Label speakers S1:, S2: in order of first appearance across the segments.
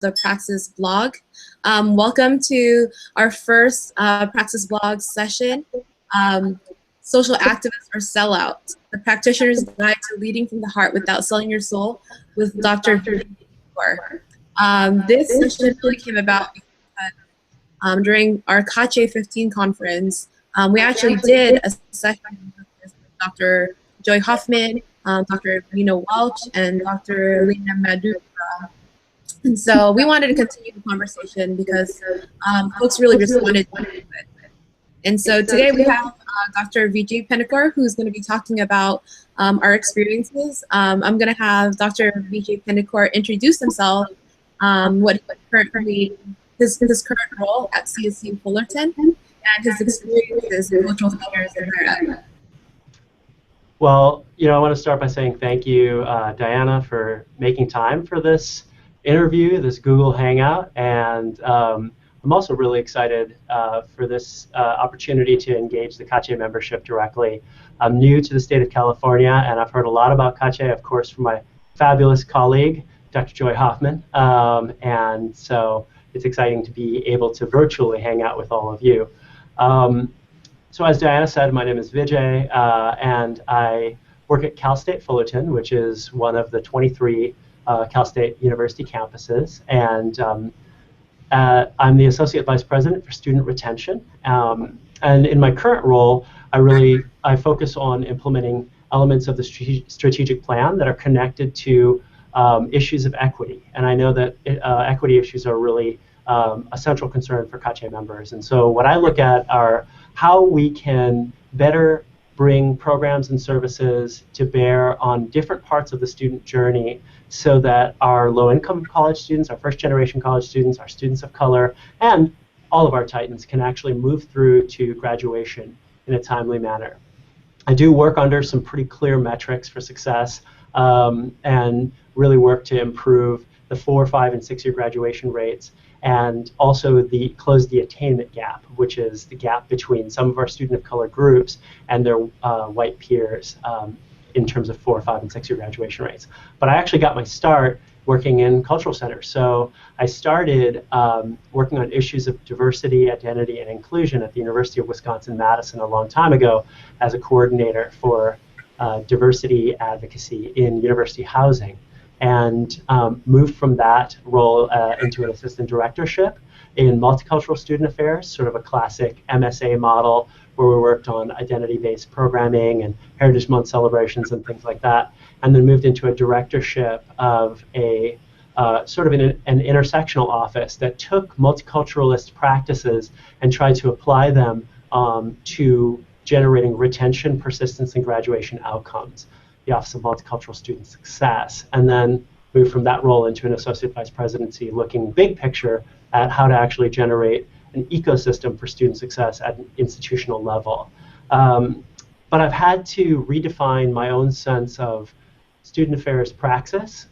S1: the Praxis blog. Welcome to our first Praxis blog session, Social Activist or Sellout, the Practitioner's Guide to Leading from the Heart Without Selling Your Soul with Dr. This session really came about because during our CACHE 15 conference, we actually did a session with Dr. Joy Hoffman, Dr. Rena Welch, and Dr. Lena Madura. And so we wanted to continue the conversation because folks really responded to it. And so today we have Dr. Vijay Pennikar, who's going to be talking about our experiences. I'm going to have Dr. Vijay Pennikar introduce himself, what his current role at CSU Fullerton, and his experiences in cultural affairs in America.
S2: Well, I want to start by saying thank you, Diana, for making time for this interview, this Google Hangout, and I'm also really excited for this opportunity to engage the CACHE membership directly. I'm new to the state of California, and I've heard a lot about CACHE, of course, from my fabulous colleague, Dr. Joy Hoffman, and so it's exciting to be able to virtually hang out with all of you. So as Diana said, my name is Vijay, and I work at Cal State Fullerton, which is one of the 23 Cal State University campuses, and I'm the Associate Vice President for Student Retention. And in my current role, I focus on implementing elements of the strategic plan that are connected to issues of equity. And I know that equity issues are really a central concern for CACHE members. And so what I look at are how we can better bring programs and services to bear on different parts of the student journey so that our low-income college students, our first-generation college students, our students of color, and all of our Titans can actually move through to graduation in a timely manner. I do work under some pretty clear metrics for success and really work to improve the 4-, 5-, and 6-year graduation rates, and also close the attainment gap, which is the gap between some of our student of color groups and their white peers in terms of 4-, 5-, and 6-year graduation rates. But I actually got my start working in cultural centers. So I started working on issues of diversity, identity, and inclusion at the University of Wisconsin-Madison a long time ago as a coordinator for diversity advocacy in university housing, and moved from that role into an assistant directorship in multicultural student affairs, sort of a classic MSA model where we worked on identity-based programming and Heritage Month celebrations and things like that, and then moved into a directorship of a sort of an intersectional office that took multiculturalist practices and tried to apply them to generating retention, persistence, and graduation outcomes, the Office of Multicultural Student Success, and then moved from that role into an associate vice presidency looking big picture at how to actually generate an ecosystem for student success at an institutional level. But I've had to redefine my own sense of student affairs praxis,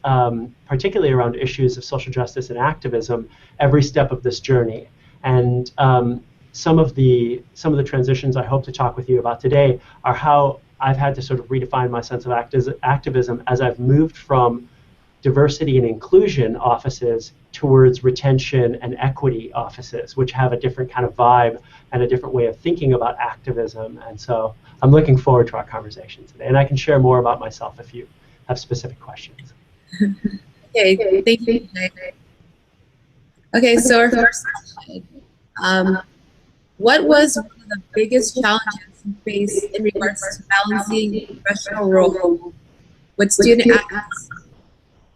S2: particularly around issues of social justice and activism, every step of this journey. And some of the transitions I hope to talk with you about today are how I've had to sort of redefine my sense of activism as I've moved from diversity and inclusion offices towards retention and equity offices, which have a different kind of vibe and a different way of thinking about activism. And so I'm looking forward to our conversation today. And I can share more about myself if you have specific questions.
S1: Okay, thank you. Okay, so our first question. What was one of the biggest challenges you faced in regards to balancing professional role with student activism,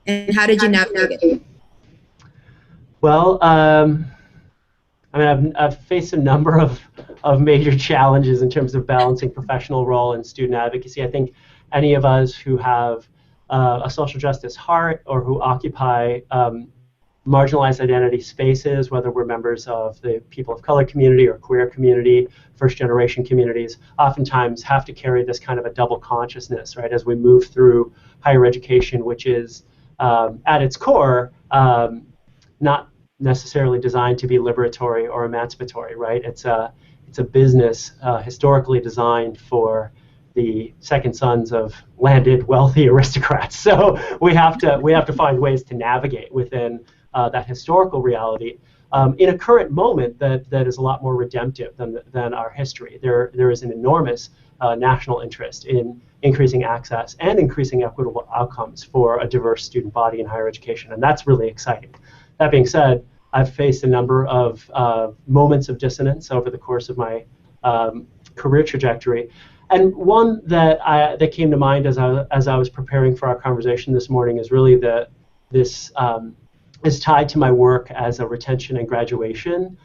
S1: and how did you navigate it?
S2: Well, I mean, I've faced a number of major challenges in terms of balancing professional role and student advocacy. I think any of us who have a social justice heart or who occupy marginalized identity spaces, whether we're members of the people of color community or queer community, first generation communities, oftentimes have to carry this kind of a double consciousness, right, as we move through higher education, which is at its core not necessarily designed to be liberatory or emancipatory, right? It's a business historically designed for the second sons of landed wealthy aristocrats. So we have to find ways to navigate within that historical reality, in a current moment that is a lot more redemptive than our history. There is an enormous national interest in increasing access and increasing equitable outcomes for a diverse student body in higher education, and that's really exciting. That being said, I've faced a number of moments of dissonance over the course of my career trajectory, and one that came to mind as I was preparing for our conversation this morning is really this is tied to my work as a retention and graduation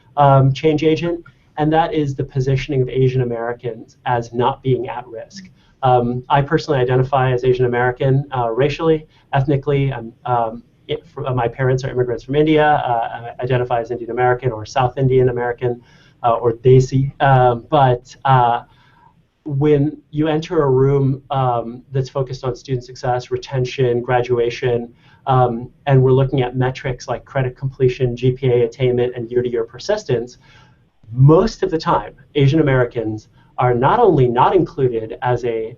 S2: change agent, and that is the positioning of Asian Americans as not being at risk. I personally identify as Asian American racially, ethnically. My parents are immigrants from India. I identify as Indian American or South Indian American or Desi. But when you enter a room that's focused on student success, retention, graduation, and we're looking at metrics like credit completion, GPA attainment, and year-to-year persistence, most of the time, Asian Americans are not only not included as a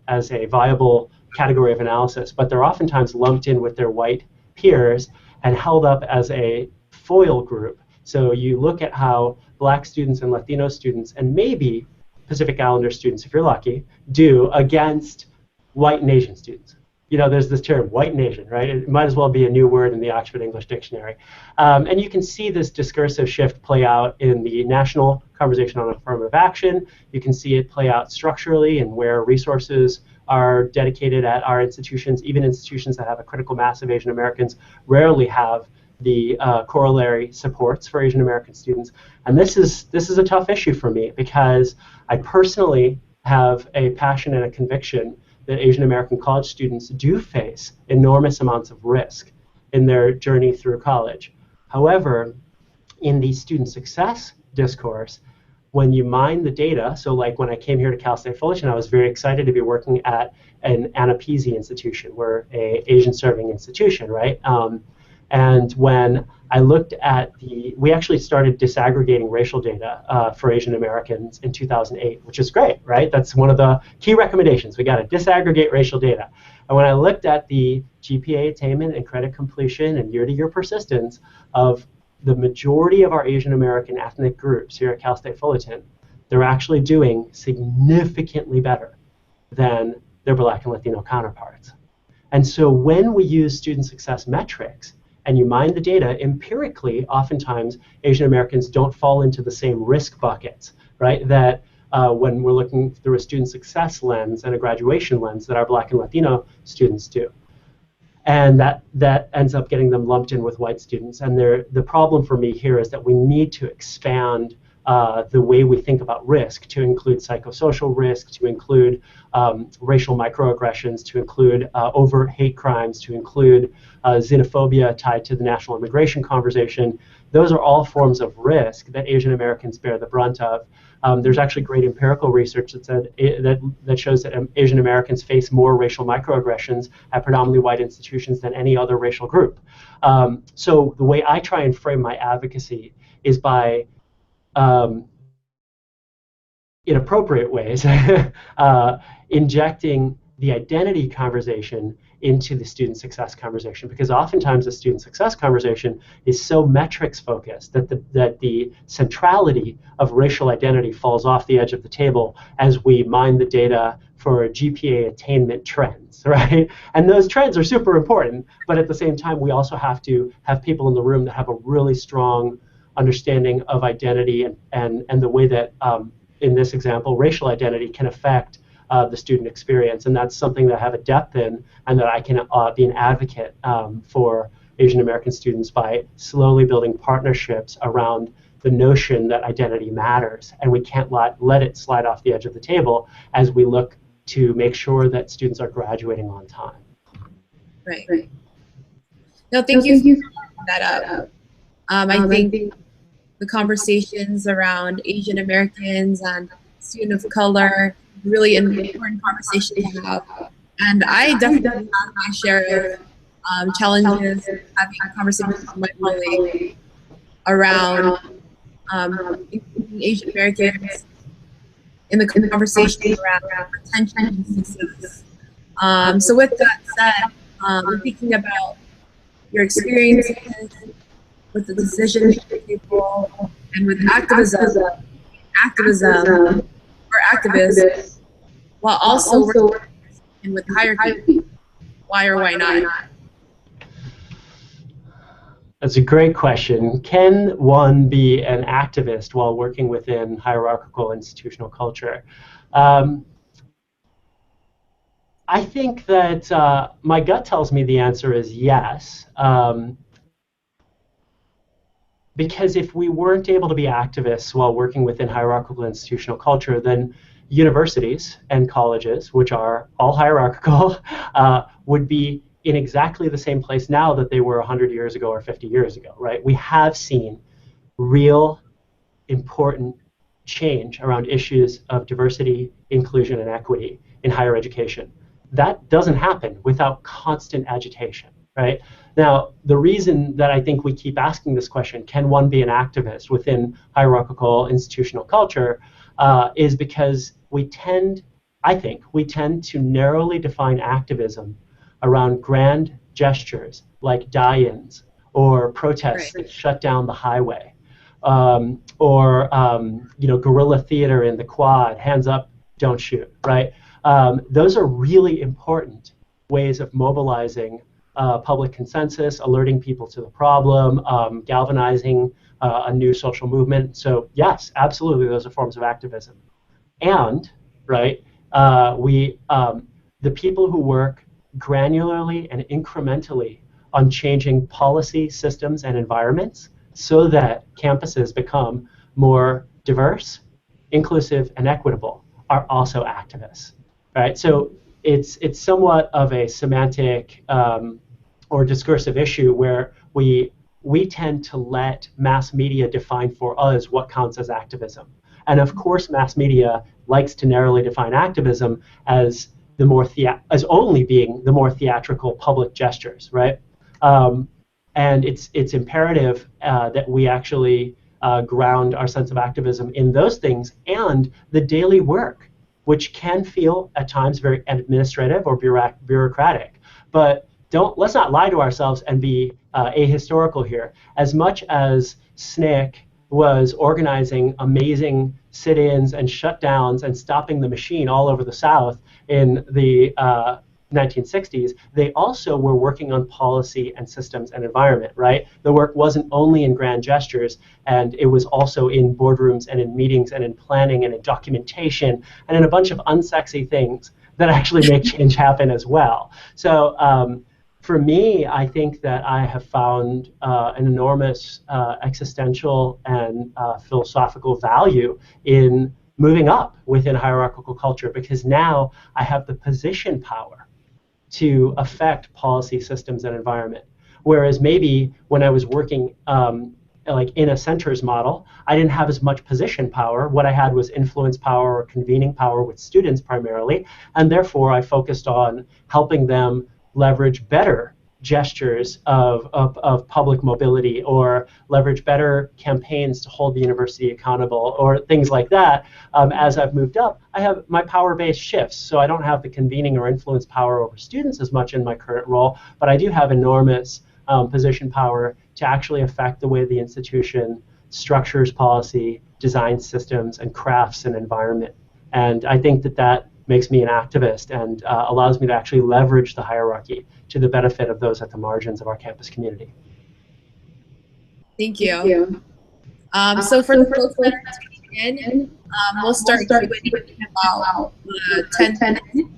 S2: viable category of analysis, but they're oftentimes lumped in with their white peers and held up as a foil group. So you look at how Black students and Latino students, and maybe Pacific Islander students, if you're lucky, do against white and Asian students. You know, there's this term, white and Asian, right? It might as well be a new word in the Oxford English Dictionary. And you can see this discursive shift play out in the national conversation on affirmative action. You can see it play out structurally and where resources are dedicated at our institutions. Even institutions that have a critical mass of Asian Americans rarely have the corollary supports for Asian American students. And this is a tough issue for me because I personally have a passion and a conviction that Asian American college students do face enormous amounts of risk in their journey through college. However, in the student success discourse, when you mine the data, so like when I came here to Cal State Fullerton, I was very excited to be working at an Anapeasy institution. We're an Asian serving institution, right? And when I looked at we actually started disaggregating racial data for Asian Americans in 2008, which is great, right? That's one of the key recommendations. We got to disaggregate racial data. And when I looked at the GPA attainment and credit completion and year-to-year persistence of the majority of our Asian American ethnic groups here at Cal State Fullerton, they're actually doing significantly better than their Black and Latino counterparts. And so when we use student success metrics, and you mine the data empirically, oftentimes Asian Americans don't fall into the same risk buckets, right? That when we're looking through a student success lens and a graduation lens that our Black and Latino students do. And that ends up getting them lumped in with white students. And the problem for me here is that we need to expand the way we think about risk to include psychosocial risk, to include racial microaggressions, to include overt hate crimes, to include xenophobia tied to the national immigration conversation. Those are all forms of risk that Asian Americans bear the brunt of. There's actually great empirical research that shows that Asian Americans face more racial microaggressions at predominantly white institutions than any other racial group. So the way I try and frame my advocacy is by in appropriate ways, injecting the identity conversation into the student success conversation, because oftentimes the student success conversation is so metrics focused that the centrality of racial identity falls off the edge of the table as we mine the data for GPA attainment trends, right? And those trends are super important, but at the same time, we also have to have people in the room that have a really strong understanding of identity and the way that, in this example, racial identity can affect the student experience. And that's something that I have a depth in, and that I can be an advocate for Asian American students by slowly building partnerships around the notion that identity matters. And we can't let it slide off the edge of the table as we look to make sure that students are graduating on time.
S1: Right. No, thank you for bringing that up. I think the conversations around Asian Americans and students of color, really an important conversation to have. And I definitely have my share of challenges having conversations with my colleagues around Asian Americans in the conversation around retention and success. So with that said, thinking about your experiences with the decision-making table, and with activism or activists, while also working with hierarchy. Why or why not?
S2: That's a great question. Can one be an activist while working within hierarchical institutional culture? Um, I think that my gut tells me the answer is yes. Because if we weren't able to be activists while working within hierarchical institutional culture, then universities and colleges, which are all hierarchical, would be in exactly the same place now that they were 100 years ago or 50 years ago, right? We have seen real important change around issues of diversity, inclusion, and equity in higher education. That doesn't happen without constant agitation, right? Now, the reason that I think we keep asking this question, can one be an activist within hierarchical institutional culture, is because I think, we tend to narrowly define activism around grand gestures like die-ins or protests that shut down the highway, or guerrilla theater in the quad, hands up, don't shoot, right? Those are really important ways of mobilizing public consensus, alerting people to the problem, galvanizing a new social movement. So yes, absolutely, those are forms of activism. And right, we the people who work granularly and incrementally on changing policy, systems, and environments so that campuses become more diverse, inclusive, and equitable are also activists, right? So it's somewhat of a semantic or discursive issue where we tend to let mass media define for us what counts as activism. And of course, mass media likes to narrowly define activism as as only being the more theatrical public gestures, right? And it's imperative that we actually ground our sense of activism in those things and the daily work, which can feel at times very administrative or bureaucratic. But let's not lie to ourselves and be ahistorical here. As much as SNCC was organizing amazing sit-ins and shutdowns and stopping the machine all over the South in the 1960s, they also were working on policy and systems and environment, right? The work wasn't only in grand gestures, and it was also in boardrooms and in meetings and in planning and in documentation and in a bunch of unsexy things that actually make change happen as well. So for me, I think that I have found an enormous existential and philosophical value in moving up within hierarchical culture, because now I have the position power to affect policy, systems, and environment. Whereas maybe when I was working like in a centers model, I didn't have as much position power. What I had was influence power or convening power with students primarily, and therefore I focused on helping them leverage better gestures of public mobility, or leverage better campaigns to hold the university accountable, or things like that. As I've moved up, I have my power base shifts, so I don't have the convening or influence power over students as much in my current role, but I do have enormous position power to actually affect the way the institution structures policy, designs systems, and crafts an environment. And I think that makes me an activist and allows me to actually leverage the hierarchy to the benefit of those at the margins of our campus community.
S1: Thank you. So for the folks that are tuning in, we'll start Q&A in about 10 minutes.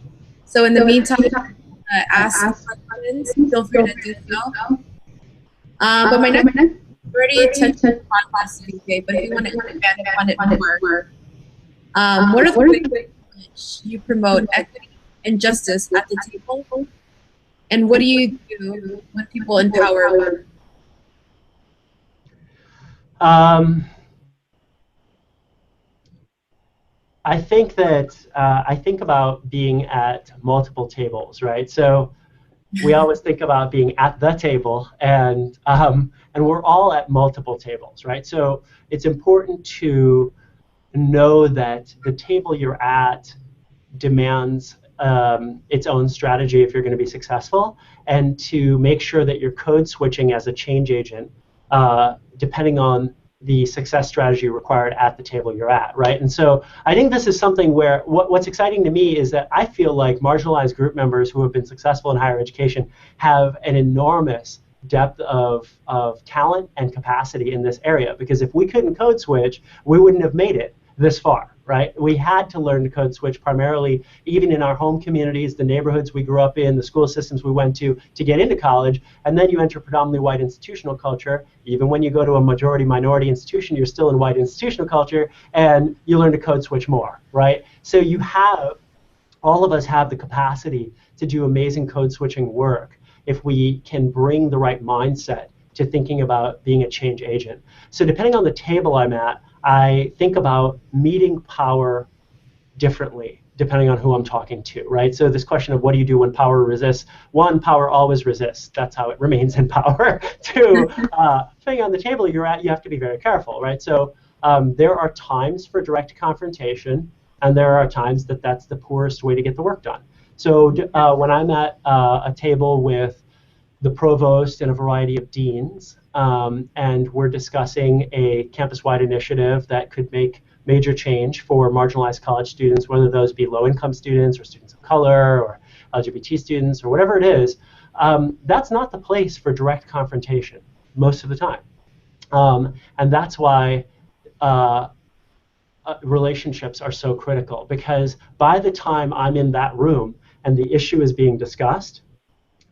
S1: So in the meantime, ask questions. Feel free to do so. But my next already touched on podcast today, but if you want to expand upon it more, what are the ways in which you promote equity and justice at the table? And what do you do with people in power?
S2: I think that I think about being at multiple tables, right? So we always think about being at the table, and we're all at multiple tables, right? So it's important to know that the table you're at demands its own strategy if you're going to be successful, and to make sure that you're code switching as a change agent depending on the success strategy required at the table you're at, right? And so I think this is something where what's exciting to me is that I feel like marginalized group members who have been successful in higher education have an enormous depth of talent and capacity in this area, because if we couldn't code switch, we wouldn't have made it this far, right? We had to learn to code switch primarily, even in our home communities, the neighborhoods we grew up in, the school systems we went to get into college. And then you enter predominantly white institutional culture. Even when you go to a majority minority institution, you're still in white institutional culture, and you learn to code switch more, right? So you have, all of us have the capacity to do amazing code switching work if we can bring the right mindset to thinking about being a change agent. So depending on the table I'm at, I think about meeting power differently depending on who I'm talking to, right? So this question of what do you do when power resists? One, power always resists. That's how it remains in power. Two, depending on the table you're at, you have to be very careful, right? So there are times for direct confrontation, and there are times that that's the poorest way to get the work done. So when I'm at a table with the provost and a variety of deans, and we're discussing a campus-wide initiative that could make major change for marginalized college students, whether those be low-income students or students of color or LGBT students or whatever it is, that's not the place for direct confrontation most of the time. And that's why relationships are so critical, because by the time I'm in that room and the issue is being discussed,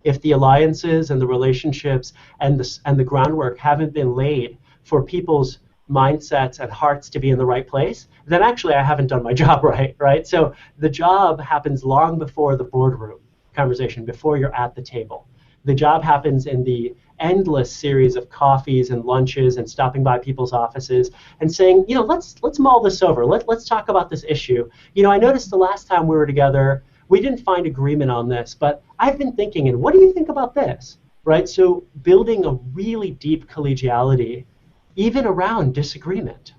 S2: if the alliances and the relationships and the groundwork haven't been laid for people's mindsets and hearts to be in the right place, then actually I haven't done my job right? So the job happens long before the boardroom conversation, before you're at the table. The job happens in the endless series of coffees and lunches and stopping by people's offices and saying, let's mull this over. Let's talk about this issue. I noticed the last time we were together, we didn't find agreement on this, but I've been thinking, and what do you think about this, right? So building a really deep collegiality, even around disagreement,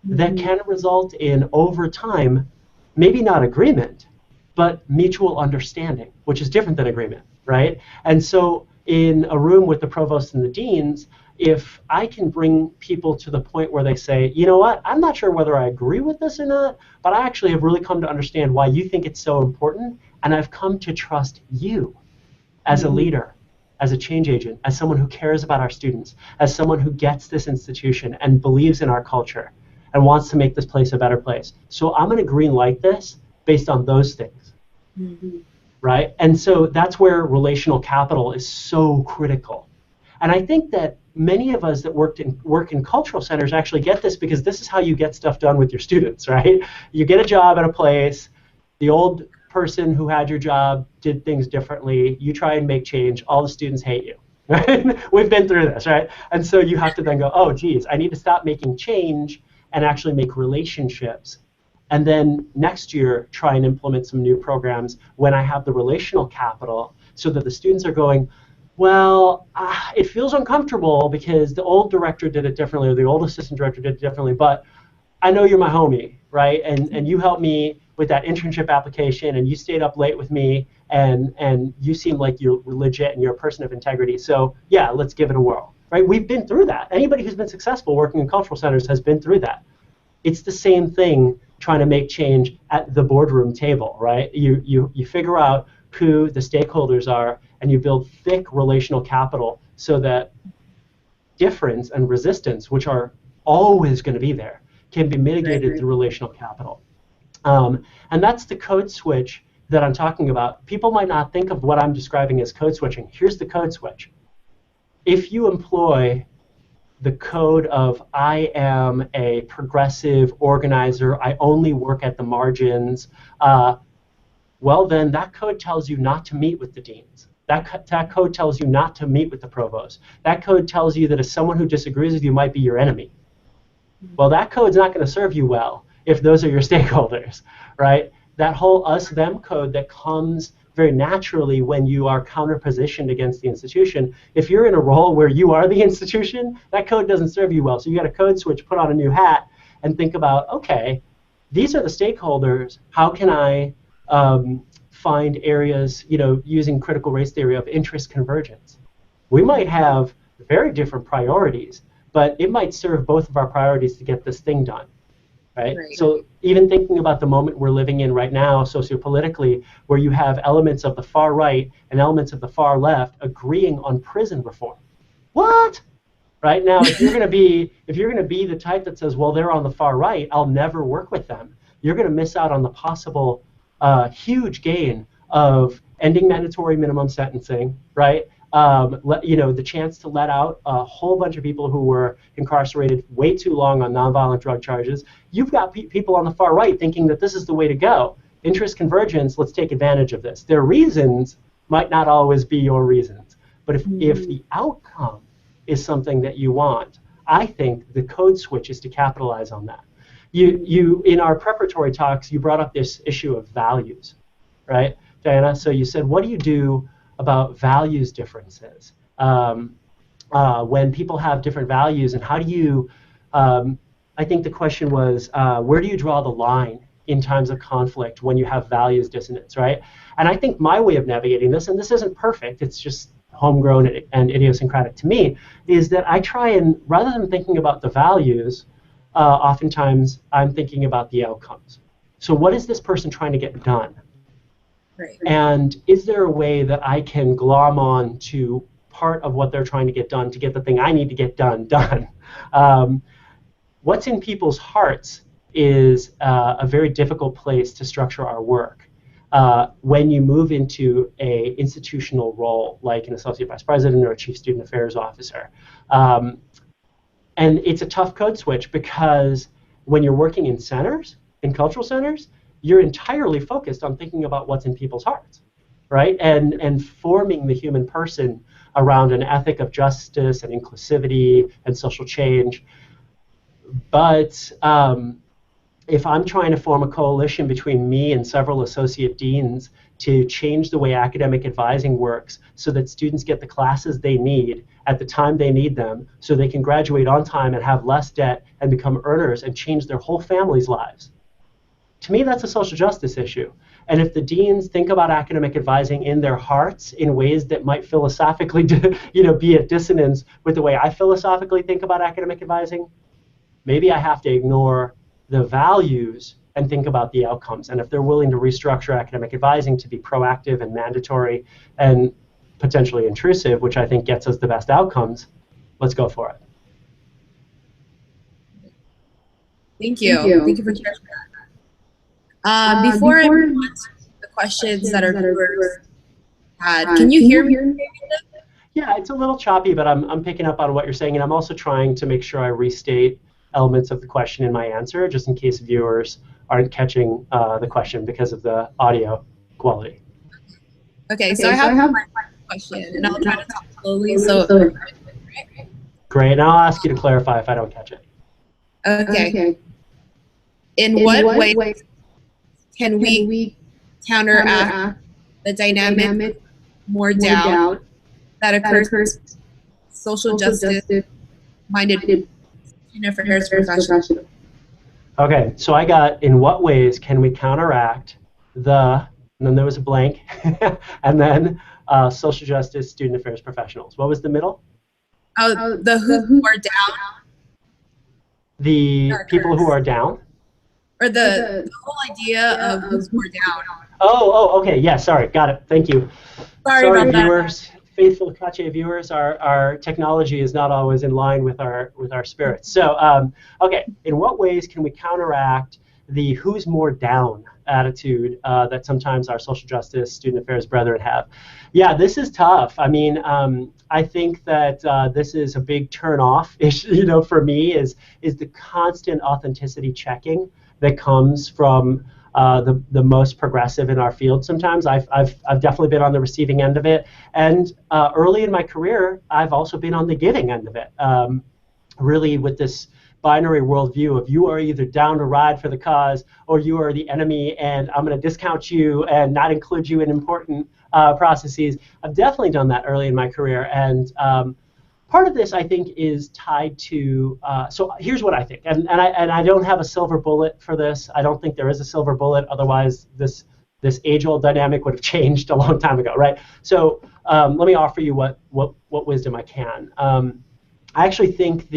S2: that can result in, over time, maybe not agreement, but mutual understanding, which is different than agreement, right? And so in a room with the provost and the deans, if I can bring people to the point where they say, you know what, I'm not sure whether I agree with this or not, but I actually have really come to understand why you think it's so important, and I've come to trust you as a leader, as a change agent, as someone who cares about our students, as someone who gets this institution and believes in our culture and wants to make this place a better place. So I'm going to green light this based on those things, right? And so that's where relational capital is so critical. And I think that many of us that work in cultural centers actually get this, because this is how you get stuff done with your students, right? You get a job at a place, the old person who had your job did things differently, you try and make change, all the students hate you, right? We've been through this, right? And so you have to then go, oh, geez, I need to stop making change and actually make relationships. And then next year, try and implement some new programs when I have the relational capital, so that the students are going, well, it feels uncomfortable because the old director did it differently, or the old assistant director did it differently, but I know you're my homie, right? And you helped me with that internship application, and you stayed up late with me, and you seem like you're legit and you're a person of integrity. So yeah, let's give it a whirl, right? We've been through that. Anybody who's been successful working in cultural centers has been through that. It's the same thing trying to make change at the boardroom table, right? You figure out who the stakeholders are, and you build thick relational capital so that difference and resistance, which are always going to be there, can be mitigated through relational capital. And that's the code switch that I'm talking about. People might not think of what I'm describing as code switching. Here's the code switch. If you employ the code of I am a progressive organizer, I only work at the margins, well then that code tells you not to meet with the deans. That code tells you not to meet with the provost. That code tells you that if someone who disagrees with you might be your enemy. Well, that code's not going to serve you well if those are your stakeholders, right? That whole us-them code that comes very naturally when you are counter-positioned against the institution, if you're in a role where you are the institution, that code doesn't serve you well. So you got to code switch, put on a new hat, and think about, okay, these are the stakeholders. How can I find areas, using critical race theory, of interest convergence? We might have very different priorities, but it might serve both of our priorities to get this thing done. Right? So even thinking about the moment we're living in right now, sociopolitically, where you have elements of the far right and elements of the far left agreeing on prison reform. What? Right now, if you're going to be the type that says, well, they're on the far right, I'll never work with them, you're going to miss out on the possible huge gain of ending mandatory minimum sentencing, right? The chance to let out a whole bunch of people who were incarcerated way too long on nonviolent drug charges. You've got people on the far right thinking that this is the way to go. Interest convergence, let's take advantage of this. Their reasons might not always be your reasons. But if the outcome is something that you want, I think the code switch is to capitalize on that. You in our preparatory talks, you brought up this issue of values, right, Diana? So you said, what do you do about values differences when people have different values, and how do you, I think the question was, where do you draw the line in times of conflict when you have values dissonance, right? And I think my way of navigating this, and this isn't perfect, it's just homegrown and idiosyncratic to me, is that I try and, rather than thinking about the values, oftentimes I'm thinking about the outcomes. So what is this person trying to get done?
S1: Right.
S2: And is there a way that I can glom on to part of what they're trying to get done to get the thing I need to get done? What's in people's hearts is a very difficult place to structure our work. When you move into a institutional role, like an associate vice president or a chief student affairs officer. And it's a tough code switch, because when you're working in centers, in cultural centers, you're entirely focused on thinking about what's in people's hearts, right? And forming the human person around an ethic of justice and inclusivity and social change. But if I'm trying to form a coalition between me and several associate deans to change the way academic advising works so that students get the classes they need at the time they need them, so they can graduate on time and have less debt and become earners and change their whole family's lives, to me, that's a social justice issue. And if the deans think about academic advising in their hearts in ways that might philosophically be at dissonance with the way I philosophically think about academic advising, maybe I have to ignore the values and think about the outcomes. And if they're willing to restructure academic advising to be proactive and mandatory and potentially intrusive, which I think gets us the best outcomes, let's go for it.
S1: Thank you. Thank you for sharing that. Before I move on to the questions that our viewers had, can you hear me?
S2: Yeah, it's a little choppy, but I'm picking up on what you're saying, and I'm also trying to make sure I restate elements of the question in my answer, just in case viewers aren't catching the question because of the audio quality.
S1: Okay, so I have my question, and I'll try to talk slowly.
S2: Great, and I'll ask you to clarify if I don't catch it.
S1: Okay. In what way can we counteract the dynamic more doubt that occurs social justice-minded affairs professionals?
S2: Okay, so I got, in what ways can we counteract the, and then there was a blank, and then social justice student affairs professionals. What was the middle?
S1: The who are down.
S2: The people who are down?
S1: Or the whole idea of who's more down.
S2: Oh, okay, yeah, sorry, got it, thank you.
S1: Sorry about
S2: viewers. Faithful Kache viewers, our technology is not always in line with our spirits. So, okay, in what ways can we counteract the who's more down attitude that sometimes our social justice student affairs brethren have? Yeah, this is tough. I mean, I think that this is a big turn-off issue, for me, is the constant authenticity checking that comes from the most progressive in our field. Sometimes I've definitely been on the receiving end of it, and early in my career, I've also been on the giving end of it. Really, with this binary worldview of you are either down to ride for the cause or you are the enemy, and I'm going to discount you and not include you in important processes. I've definitely done that early in my career, and part of this, I think, is tied to, so here's what I think, and I don't have a silver bullet for this. I don't think there is a silver bullet, otherwise this age-old dynamic would have changed a long time ago, right? So let me offer you what wisdom I can. I actually think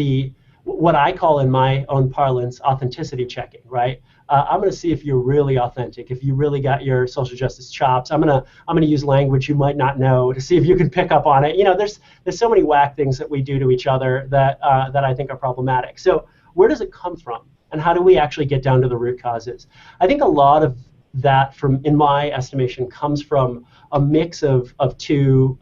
S2: what I call in my own parlance authenticity checking, right? I'm going to see if you're really authentic, if you really got your social justice chops. I'm gonna use language you might not know to see if you can pick up on it. There's so many whack things that we do to each other that I think are problematic. So where does it come from, and how do we actually get down to the root causes? I think a lot of that, in my estimation, comes from a mix of two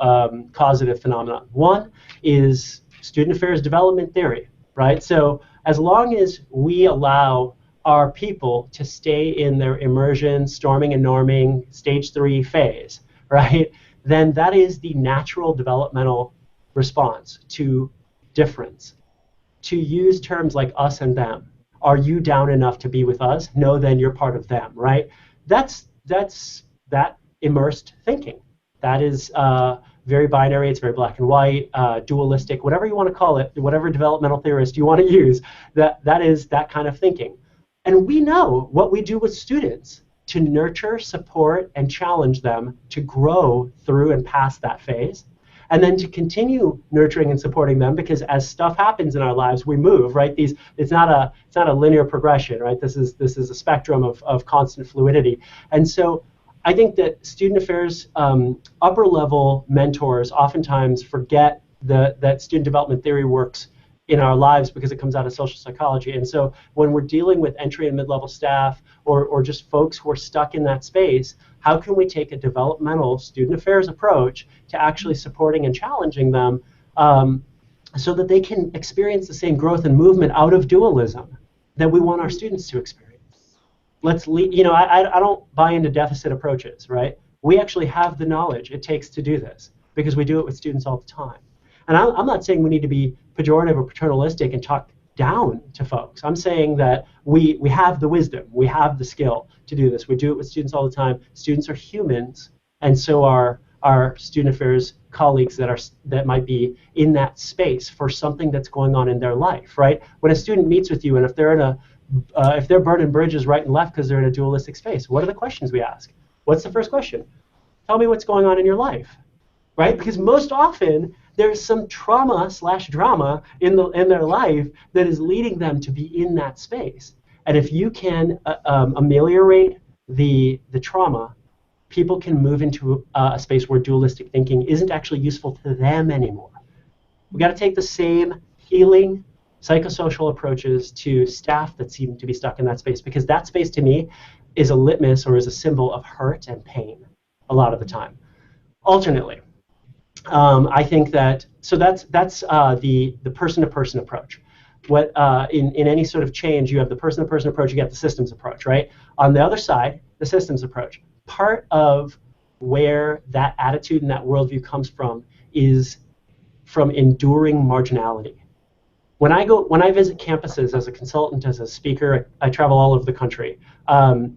S2: causative phenomena. One is student affairs development theory, right? So as long as we allow our people to stay in their immersion, storming and norming, stage 3 phase, right, then that is the natural developmental response to difference. To use terms like us and them. Are you down enough to be with us? No, then you're part of them, right? That's that immersed thinking. That is very binary. It's very black and white, dualistic, whatever you want to call it, whatever developmental theorist you want to use. That is that kind of thinking. And we know what we do with students to nurture, support, and challenge them to grow through and past that phase. And then to continue nurturing and supporting them, because as stuff happens in our lives, we move, right? It's not a linear progression, right? This is a spectrum of constant fluidity. And so I think that student affairs upper level mentors oftentimes forget that student development theory works in our lives because it comes out of social psychology. And so when we're dealing with entry and mid-level staff or just folks who are stuck in that space, how can we take a developmental student affairs approach to actually supporting and challenging them so that they can experience the same growth and movement out of dualism that we want our students to experience? I don't buy into deficit approaches, right? We actually have the knowledge it takes to do this because we do it with students all the time. And I'm not saying we need to be pejorative or paternalistic and talk down to folks. I'm saying that we have the wisdom, we have the skill to do this. We do it with students all the time. Students are humans, and so are our student affairs colleagues that might be in that space for something that's going on in their life, right? When a student meets with you, and if they're burning bridges right and left because they're in a dualistic space, what are the questions we ask? What's the first question? Tell me what's going on in your life, right? Because most often there's some trauma/drama in their life that is leading them to be in that space. And if you can ameliorate the trauma, people can move into a space where dualistic thinking isn't actually useful to them anymore. We got to take the same healing psychosocial approaches to staff that seem to be stuck in that space, because that space to me is a litmus or is a symbol of hurt and pain a lot of the time. Alternately, I think that's the person-to-person approach. What in any sort of change, you have the person-to-person approach, you get the systems approach, right? On the other side, the systems approach. Part of where that attitude and that worldview comes from is from enduring marginality. When I visit campuses as a consultant, as a speaker, I travel all over the country. The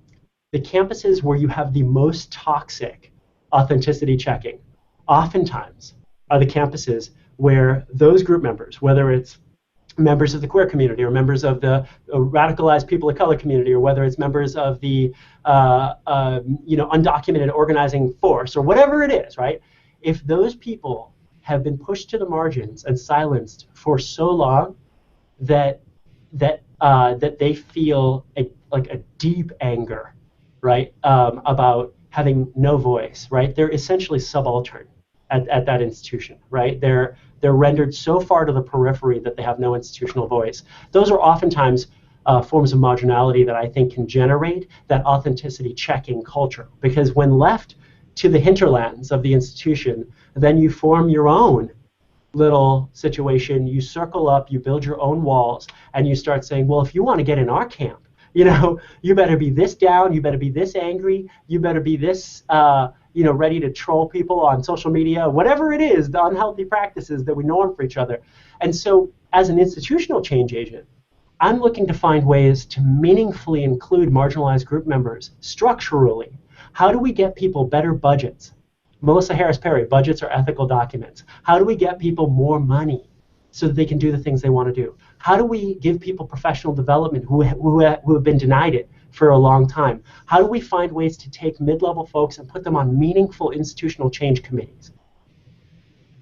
S2: campuses where you have the most toxic authenticity checking oftentimes are the campuses where those group members, whether it's members of the queer community or members of the radicalized people of color community, or whether it's members of the undocumented organizing force, or whatever it is, right? If those people have been pushed to the margins and silenced for so long that they feel a deep anger, right, about having no voice, right? They're essentially subaltern at that institution, right? They're rendered so far to the periphery that they have no institutional voice. Those are oftentimes forms of marginality that I think can generate that authenticity checking culture. Because when left to the hinterlands of the institution, then you form your own little situation, you circle up, you build your own walls, and you start saying, well, if you want to get in our camp, you better be this down, you better be this angry, you better be this ready to troll people on social media, whatever it is, the unhealthy practices that we norm for each other. And so as an institutional change agent, I'm looking to find ways to meaningfully include marginalized group members structurally. How do we get people better budgets? Melissa Harris Perry, budgets are ethical documents. How do we get people more money so that they can do the things they want to do? How do we give people professional development who have been denied it for a long time? How do we find ways to take mid-level folks and put them on meaningful institutional change committees?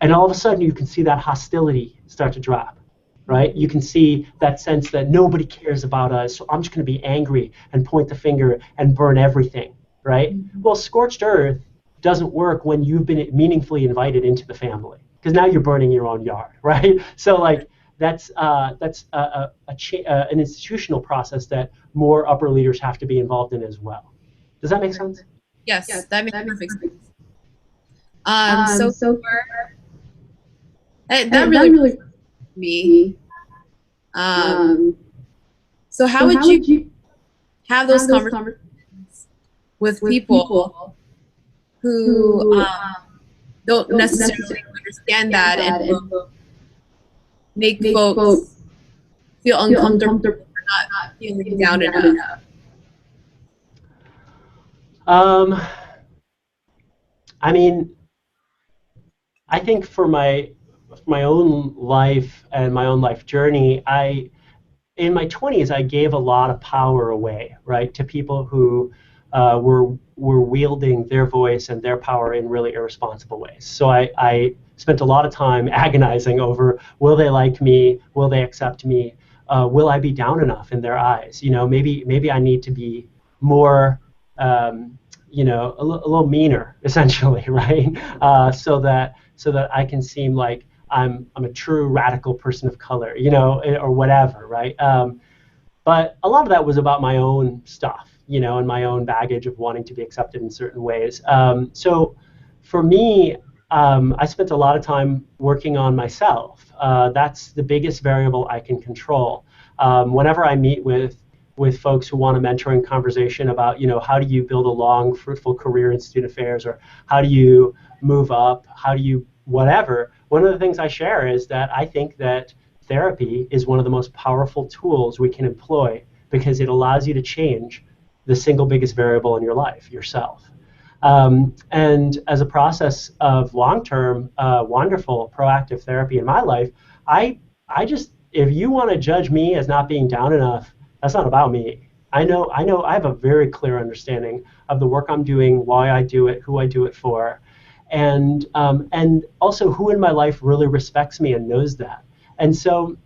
S2: And all of a sudden, you can see that hostility start to drop, right? You can see that sense that nobody cares about us, so I'm just going to be angry and point the finger and burn everything, right? Well, scorched earth doesn't work when you've been meaningfully invited into the family, because now you're burning your own yard, right? So like that's an institutional process that more upper leaders have to be involved in as well. Does that make sense?
S1: Yes, that makes perfect sense.
S2: Um,
S1: So
S2: so
S1: that
S2: that
S1: really
S2: really
S1: me.
S2: me.
S1: So how
S2: So
S1: would
S2: how
S1: you
S2: would you
S1: have those
S2: have those
S1: conversations with
S2: with
S1: people
S2: people
S1: who
S2: who
S1: don't
S2: don't
S1: necessarily
S2: necessarily
S1: understand
S2: understand
S1: that and
S2: that
S1: will
S2: and will
S1: make
S2: make folks
S1: folks feel
S2: feel
S1: uncomfortable
S2: uncomfortable
S1: for not
S2: not
S1: feeling
S2: feeling
S1: down
S2: down
S1: enough?
S2: enough? Um, I mean, I think for my own life and my own life journey, I in my 20s, I gave a lot of power away, right, to people who were wielding their voice and their power in really irresponsible ways. So I spent a lot of time agonizing over, will they like me? Will they accept me? Will I be down enough in their eyes? You know, maybe I need to be more, a little meaner, essentially, right? So that I can seem like I'm a true radical person of color, or whatever, right? But a lot of that was about my own stuff, and my own baggage of wanting to be accepted in certain ways. So for me, I spent a lot of time working on myself. That's the biggest variable I can control. Whenever I meet with folks who want a mentoring conversation about, how do you build a long, fruitful career in student affairs, or how do you move up, how do you whatever, one of the things I share is that I think that therapy is one of the most powerful tools we can employ because it allows you to change the single biggest variable in your life, yourself. And as a process of long-term, wonderful, proactive therapy in my life, I just, if you want to judge me as not being down enough, that's not about me. I know, I have a very clear understanding of the work I'm doing, why I do it, who I do it for, and also who in my life really respects me and knows that. And so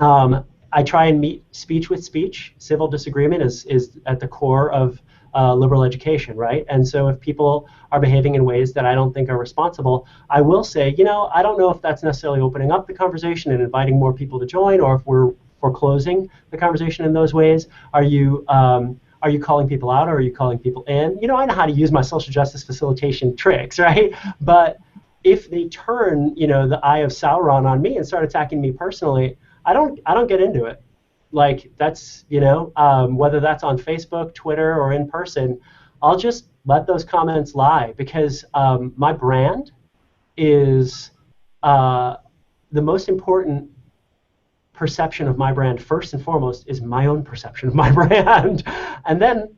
S2: I try and meet speech with speech. Civil disagreement is at the core of liberal education, right? And so if people are behaving in ways that I don't think are responsible, I will say, I don't know if that's necessarily opening up the conversation and inviting more people to join, or if we're foreclosing the conversation in those ways. Are you calling people out, or are you calling people in? I know how to use my social justice facilitation tricks, right? But if they turn, the eye of Sauron on me and start attacking me personally, I don't get into it. Like that's, whether that's on Facebook, Twitter, or in person, I'll just let those comments lie because my brand is the most important perception of my brand. First and foremost is my own perception of my brand, and then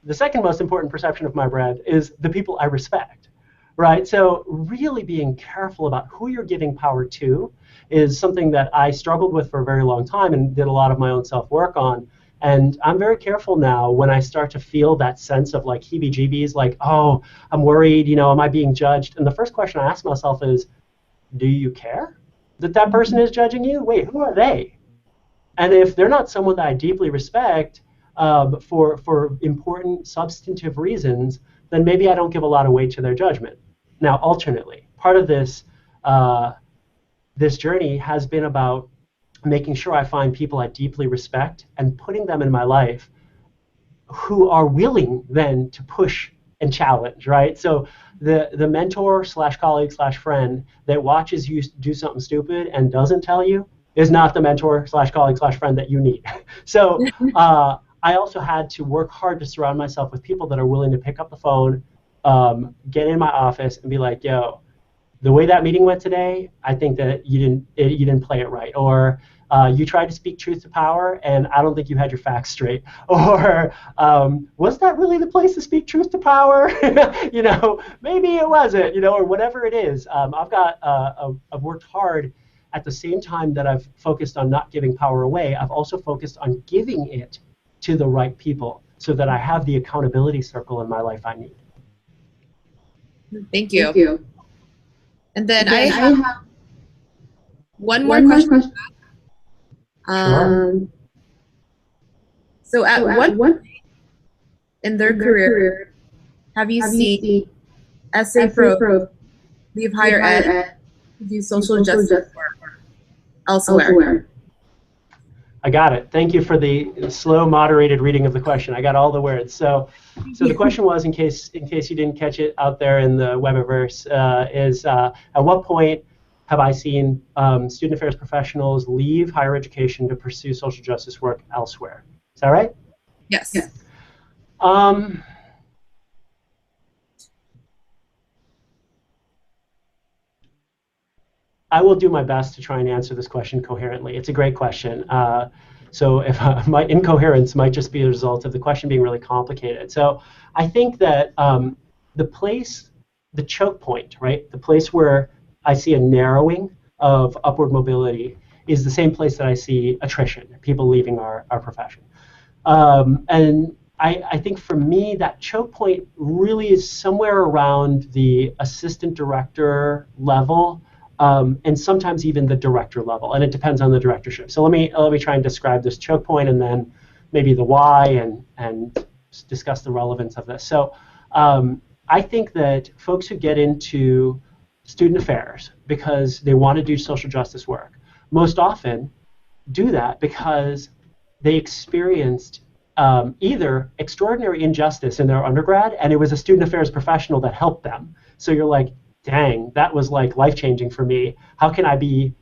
S2: the second most important perception of my brand is the people I respect, right? So really being careful about who you're giving power to is something that I struggled with for a very long time and did a lot of my own self-work on. And I'm very careful now when I start to feel that sense of like heebie-jeebies, like, oh, I'm worried, am I being judged? And the first question I ask myself is, do you care that that person is judging you? Wait, who are they? And if they're not someone that I deeply respect for important substantive reasons, then maybe I don't give a lot of weight to their judgment. Now, alternately, part of this journey has been about making sure I find people I deeply respect and putting them in my life who are willing then to push and challenge, right? So the mentor slash colleague slash friend that watches you do something stupid and doesn't tell you is not the mentor slash colleague slash friend that you need. So I also had to work hard to surround myself with people that are willing to pick up the phone, get in my office and be like, yo, the way that meeting went today, I think that you didn't play it right, or you tried to speak truth to power, and I don't think you had your facts straight, or was that really the place to speak truth to power? Maybe it wasn't, or whatever it is. I've worked hard. At the same time that I've focused on not giving power away, I've also focused on giving it to the right people, so that I have the accountability circle in my life I need.
S1: Thank
S2: Thank
S1: you.
S2: you.
S1: And then I
S3: Then I
S1: have
S3: have
S1: one more
S3: one more
S1: question.
S3: question.
S2: Sure.
S1: So
S3: So
S1: at
S3: at
S1: what
S3: what
S1: in their
S3: in their
S1: career
S3: career
S1: have you
S3: have you
S1: seen
S3: seen
S1: SA
S3: essay
S1: pros
S3: pros
S1: leave
S3: leave
S1: higher
S3: higher
S1: ed
S3: ed
S1: to do
S3: to
S1: social
S3: social
S1: justice
S3: justice
S1: work elsewhere?
S3: elsewhere?
S2: I got it. Thank you for the slow, moderated reading of the question. I got all the words. So the question was, in case you didn't catch it out there in the Webiverse, is at what point have I seen student affairs professionals leave higher education to pursue social justice work elsewhere? Is that right?
S1: Yes.
S3: Yes.
S2: Um, I will do my best to try and answer this question coherently. It's a great question. So if my incoherence might just be a result of the question being really complicated. So I think that the choke point, right, the place where I see a narrowing of upward mobility is the same place that I see attrition, people leaving our profession. And I think for me, that choke point really is somewhere around the assistant director level, and sometimes even the director level, and it depends on the directorship. So let me try and describe this choke point, and then maybe the why, and discuss the relevance of this. So I think that folks who get into student affairs because they want to do social justice work most often do that because they experienced either extraordinary injustice in their undergrad, and it was a student affairs professional that helped them. So you're like, dang, that was like life changing for me. How can I be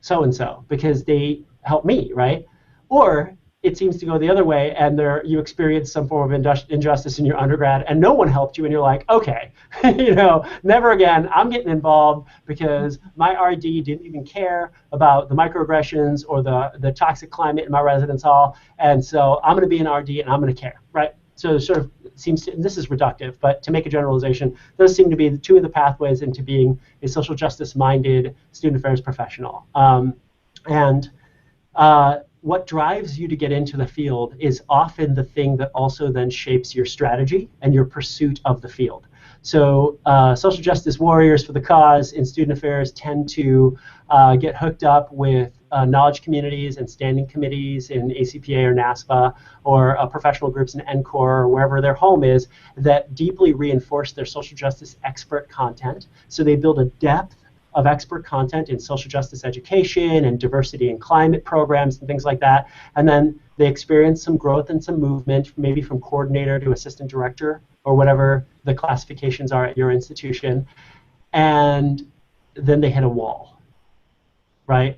S2: so and so? Because they helped me, right? Or it seems to go the other way, and you experience some form of injustice in your undergrad, and no one helped you, and you're like, okay, never again. I'm getting involved because my RD didn't even care about the microaggressions or the toxic climate in my residence hall, and so I'm going to be an RD and I'm going to care, right? So it sort of seems to, and this is reductive, but to make a generalization, those seem to be the two of the pathways into being a social justice-minded student affairs professional. And what drives you to get into the field is often the thing that also then shapes your strategy and your pursuit of the field. So social justice warriors for the cause in student affairs tend to get hooked up with knowledge communities and standing committees in ACPA or NASPA or professional groups in NCORE or wherever their home is that deeply reinforce their social justice expert content. So they build a depth of expert content in social justice education and diversity and climate programs and things like that. And then they experience some growth and some movement, maybe from coordinator to assistant director or whatever the classifications are at your institution. And then they hit a wall, right?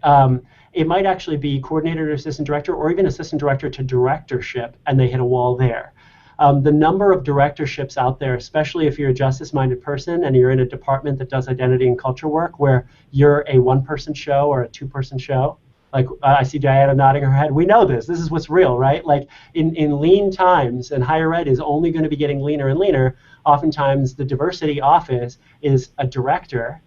S2: It might actually be coordinator to assistant director or even assistant director to directorship, and they hit a wall there. The number of directorships out there, especially if you're a justice-minded person and you're in a department that does identity and culture work where you're a one-person show or a two-person show. Like I see Diana nodding her head. We know this. This is what's real, right? Like in lean times, and higher ed is only going to be getting leaner and leaner. Oftentimes, the diversity office is a director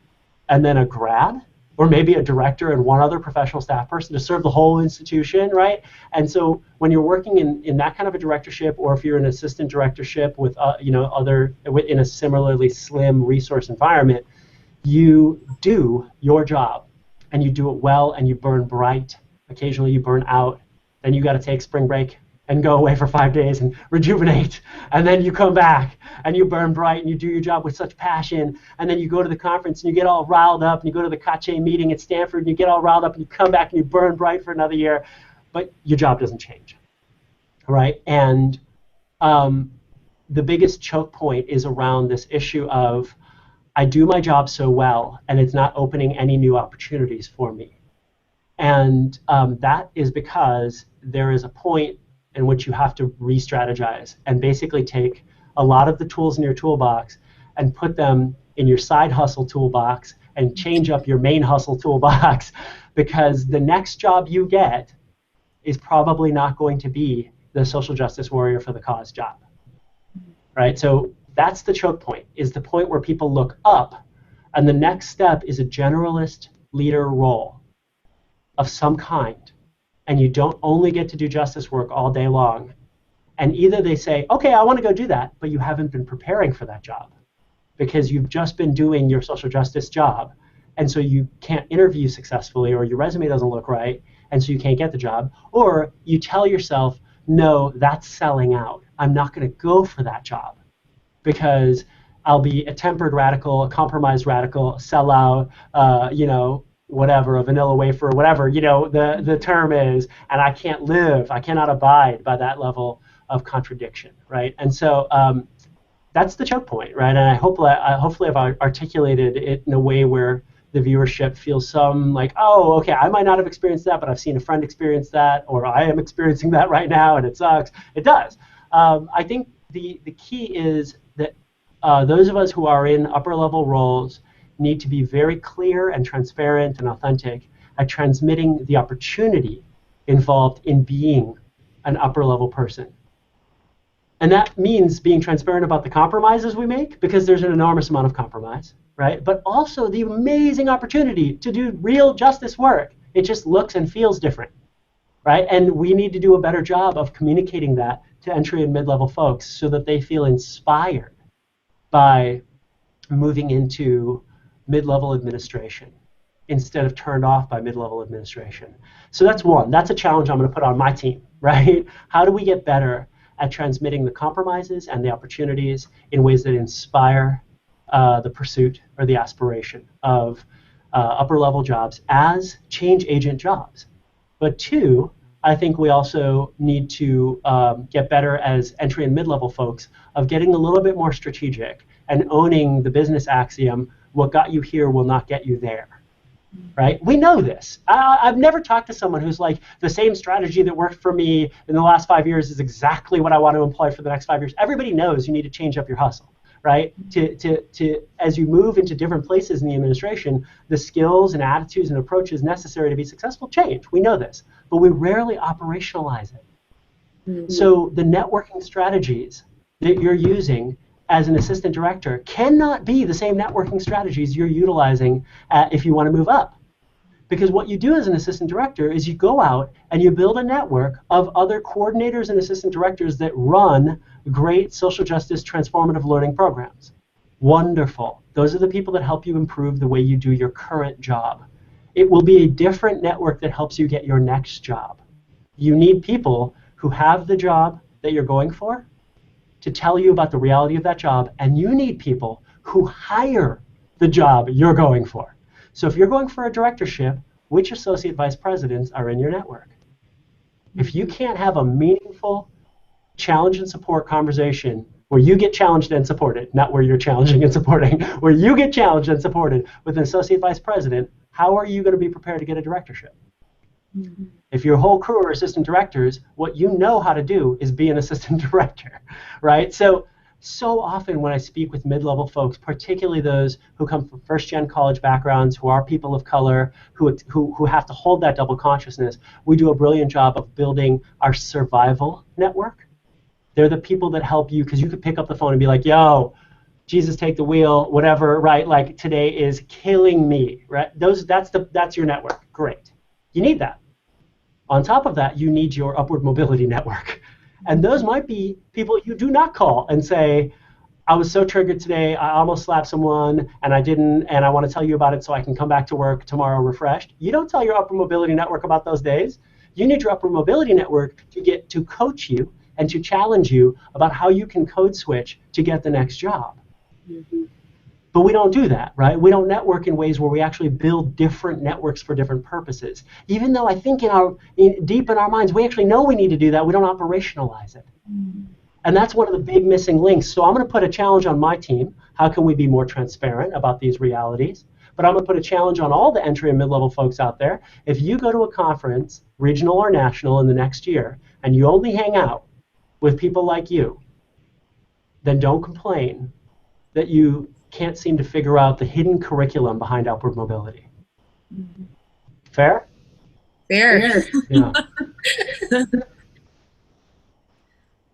S2: and then a grad, or maybe a director and one other professional staff person to serve the whole institution, right? And so when you're working in that kind of a directorship, or if you're an assistant directorship with in a similarly slim resource environment, you do your job and you do it well and you burn bright. Occasionally you burn out. Then you got to take spring break and go away for 5 days and rejuvenate. And then you come back and you burn bright and you do your job with such passion. And then you go to the conference and you get all riled up, and you go to the CACHE meeting at Stanford and you get all riled up and you come back and you burn bright for another year, but your job doesn't change, right? And the biggest choke point is around this issue of, I do my job so well and it's not opening any new opportunities for me. And that is because there is a point in which you have to re-strategize and basically take a lot of the tools in your toolbox and put them in your side hustle toolbox and change up your main hustle toolbox, because the next job you get is probably not going to be the social justice warrior for the cause job, right? So that's the choke point, is the point where people look up, and the next step is a generalist leader role of some kind, and you don't only get to do justice work all day long. And either they say, okay, I want to go do that, but you haven't been preparing for that job, because you've just been doing your social justice job, and so you can't interview successfully, or your resume doesn't look right, and so you can't get the job. Or you tell yourself, no, that's selling out. I'm not going to go for that job because I'll be a tempered radical, a compromised radical, a sellout, whatever, a vanilla wafer, whatever, the term is, and I cannot abide by that level of contradiction, right? And so that's the choke point, right? And hopefully I've articulated it in a way where the viewership feels some like, oh, okay, I might not have experienced that, but I've seen a friend experience that, or I am experiencing that right now, and it sucks. It does. I think the key is that those of us who are in upper level roles need to be very clear and transparent and authentic at transmitting the opportunity involved in being an upper level person. And that means being transparent about the compromises we make, because there's an enormous amount of compromise, right? But also the amazing opportunity to do real justice work. It just looks and feels different, right? And we need to do a better job of communicating that to entry and mid-level folks so that they feel inspired by moving into mid-level administration instead of turned off by mid-level administration. So that's one. That's a challenge I'm going to put on my team, right? How do we get better at transmitting the compromises and the opportunities in ways that inspire the pursuit or the aspiration of upper-level jobs as change agent jobs? But two, I think we also need to get better as entry and mid-level folks of getting a little bit more strategic and owning the business axiom, what got you here will not get you there. Right? We know this. I've never talked to someone who's like, the same strategy that worked for me in the last 5 years is exactly what I want to employ for the next 5 years. Everybody knows you need to change up your hustle, right? As you move into different places in the administration, the skills and attitudes and approaches necessary to be successful change. We know this, but we rarely operationalize it. Mm-hmm. So the networking strategies that you're using as an assistant director cannot be the same networking strategies you're utilizing if you want to move up. Because what you do as an assistant director is you go out and you build a network of other coordinators and assistant directors that run great social justice transformative learning programs. Wonderful. Those are the people that help you improve the way you do your current job. It will be a different network that helps you get your next job. You need people who have the job that you're going for to tell you about the reality of that job, and you need people who hire the job you're going for. So if you're going for a directorship, which associate vice presidents are in your network? If you can't have a meaningful challenge and support conversation where you get challenged and supported, not where you're challenging and supporting, where you get challenged and supported with an associate vice president, how are you going to be prepared to get a directorship? Mm-hmm. If your whole crew are assistant directors, what you know how to do is be an assistant director, right? So often when I speak with mid-level folks, particularly those who come from first-gen college backgrounds, who are people of color, who have to hold that double consciousness, we do a brilliant job of building our survival network. They're the people that help you, because you could pick up the phone and be like, yo, Jesus, take the wheel, whatever, right? Like, today is killing me, right? That's your network. Great. You need that. On top of that, you need your upward mobility network. And those might be people you do not call and say, I was so triggered today, I almost slapped someone, and I didn't, and I want to tell you about it so I can come back to work tomorrow refreshed. You don't tell your upward mobility network about those days. You need your upward mobility network to get to coach you and to challenge you about how you can code switch to get the next job. Mm-hmm. But we don't do that, right? We don't network in ways where we actually build different networks for different purposes. Even though I think deep in our minds, we actually know we need to do that, we don't operationalize it. Mm-hmm. And that's one of the big missing links. So I'm going to put a challenge on my team. How can we be more transparent about these realities? But I'm going to put a challenge on all the entry and mid-level folks out there. If you go to a conference, regional or national, in the next year, and you only hang out with people like you, then don't complain that you can't seem to figure out the hidden curriculum behind upward mobility. Mm-hmm. Fair?
S1: Fair.
S2: Yeah.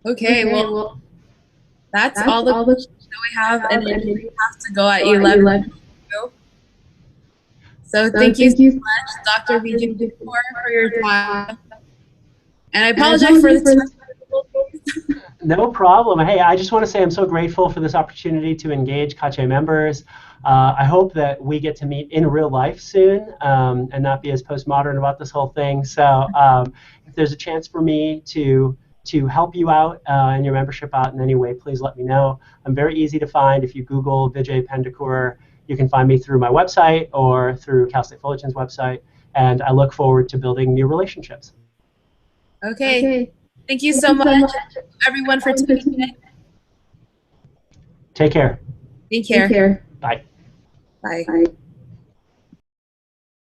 S1: Okay, well, that's all the questions that we have, and then we have to go at 11. So thank you so much, Dr. VJ, for your time. And I apologize for the
S2: No problem. Hey, I just want to say I'm so grateful for this opportunity to engage Kache members. I hope that we get to meet in real life soon and not be as postmodern about this whole thing. So if there's a chance for me to help you out and your membership out in any way, please let me know. I'm very easy to find. If you Google Vijay Pendakur, you can find me through my website or through Cal State Fullerton's website. And I look forward to building new relationships.
S1: Okay.
S3: Okay.
S1: Thank you
S3: Thank
S1: so
S3: you
S1: much,
S3: so much,
S1: everyone, for
S3: everyone, for
S1: tuning
S3: tuning
S1: in.
S3: in.
S2: Take care.
S1: Take
S3: Take
S1: care.
S3: care.
S2: Bye.
S1: Bye.
S3: Bye.